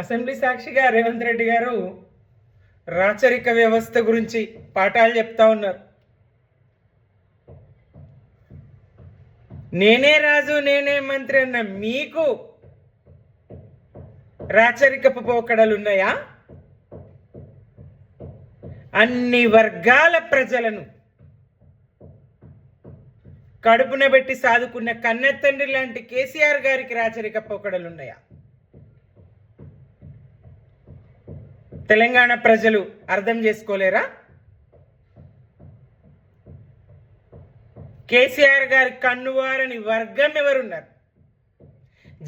Assembly సాక్షిగా రేవంత్ రెడ్డి గారు రాచరిక వ్యవస్థ గురించి పాఠాలు చెప్తా ఉన్నారు. నేనే రాజు నేనే మంత్రి అన్న మీకు రాచరికపు పోకడలు ఉన్నాయా? అన్ని వర్గాల ప్రజలను కడుపున పెట్టి సాదుకున్న కన్నెత్తండ్రి లాంటి కేసీఆర్ గారికి రాచరిక పోకడలు ఉన్నాయా? తెలంగాణ ప్రజలు అర్థం చేసుకోలేరా? కేసీఆర్ గారి కన్నువారని వర్గం ఎవరున్నారు?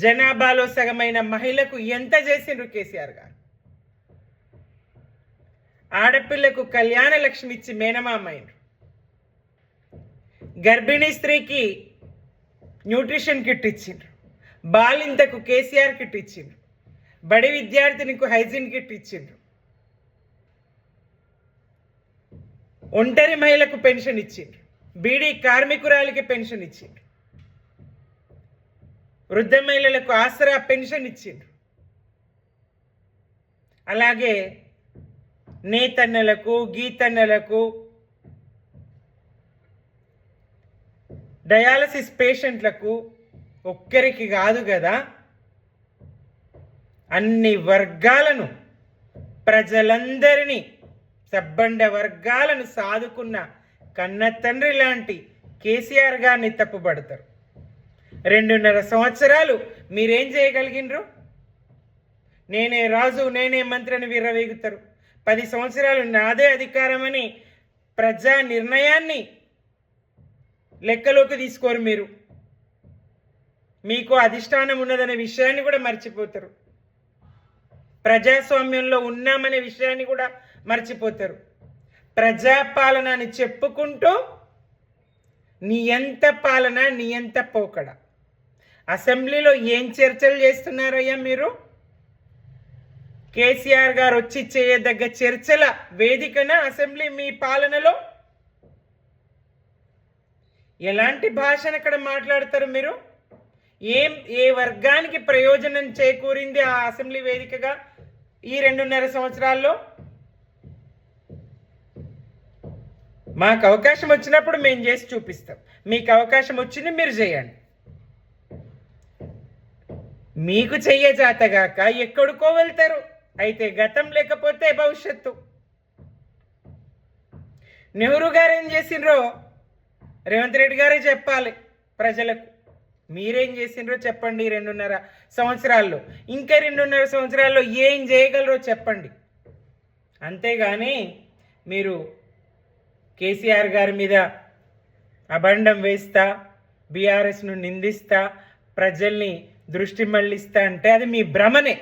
జనాభాలో సగమైన మహిళకు ఎంత చేసిండ్రు కేసీఆర్ గారు? ఆడపిల్లకు కళ్యాణ లక్ష్మి ఇచ్చి మేనమామైండ్రు. గర్భిణీ స్త్రీకి న్యూట్రిషన్ కిట్ ఇచ్చిండ్రు. బాలింతకు కేసీఆర్ కిట్ ఇచ్చిండ్రు. బడి విద్యార్థినికి హైజీన్ కిట్ ఇచ్చిండ్రు. ఒంటరి మహిళకు పెన్షన్ ఇచ్చిండ్రు. బీడీ కార్మికురాలికి పెన్షన్ ఇచ్చిండ్రు. వృద్ధ మహిళలకు ఆసరా పెన్షన్ ఇచ్చిండ్రు. అలాగే నేతన్నలకు గీతన్నలకు డయాలసిస్ పేషెంట్లకు ఒక్కరికి కాదు కదా, అన్ని వర్గాలను ప్రజలందరినీ సబ్బండ వర్గాలను సాదుకున్న కన్న తండ్రి లాంటి కేసీఆర్ గారిని తప్పుపడతారు. 2.5 సంవత్సరాలు మీరేం చేయగలిగినరు? నేనే రాజు నేనే మంత్రి అని విర్రవీగుతారు. 10 సంవత్సరాలు నాదే అధికారమని ప్రజా నిర్ణయాన్ని లెక్కలోకి తీసుకోరు. మీరు మీకు అధిష్టానం ఉన్నదనే విషయాన్ని కూడా మర్చిపోతారు. ప్రజాస్వామ్యంలో ఉన్నామనే విషయాన్ని కూడా మర్చిపోతారు. ప్రజాపాలన అని చెప్పుకుంటూ నియంత పాలన నియంత పోకడ. అసెంబ్లీలో ఏం చర్చలు చేస్తున్నారయ్యా మీరు? కేసీఆర్ గారు వచ్చి చేయదగ్గ చర్చల వేదికన అసెంబ్లీ మీ పాలనలో? ఎలాంటి భాషను అక్కడ మాట్లాడతారు మీరు? ఏ వర్గానికి ప్రయోజనం చేకూరింది ఆ అసెంబ్లీ వేదికగా ఈ 2.5 సంవత్సరాల్లో? మాకు అవకాశం వచ్చినప్పుడు మేము చేసి చూపిస్తాం. మీకు అవకాశం వచ్చింది మీరు చేయండి. మీకు చెయ్యజాతగాక ఎక్కడికో వెళ్తారు. అయితే గతం లేకపోతే భవిష్యత్తు. నెహ్రూ గారు ఏం చేసిండ్రో రేవంత్ రెడ్డి గారే చెప్పాలి ప్రజలకు. మీరేం చేసిండ్రో చెప్పండి 2.5 సంవత్సరాల్లో. ఇంకా 2.5 సంవత్సరాల్లో ఏం చేయగలరో చెప్పండి. అంతేగాని మీరు కేసీఆర్ గారి మీద అబండం వేస్తా, బీఆర్ఎస్ను నిందిస్తా, ప్రజల్ని దృష్టి మళ్ళిస్తా అంటే అది మీ భ్రమనే.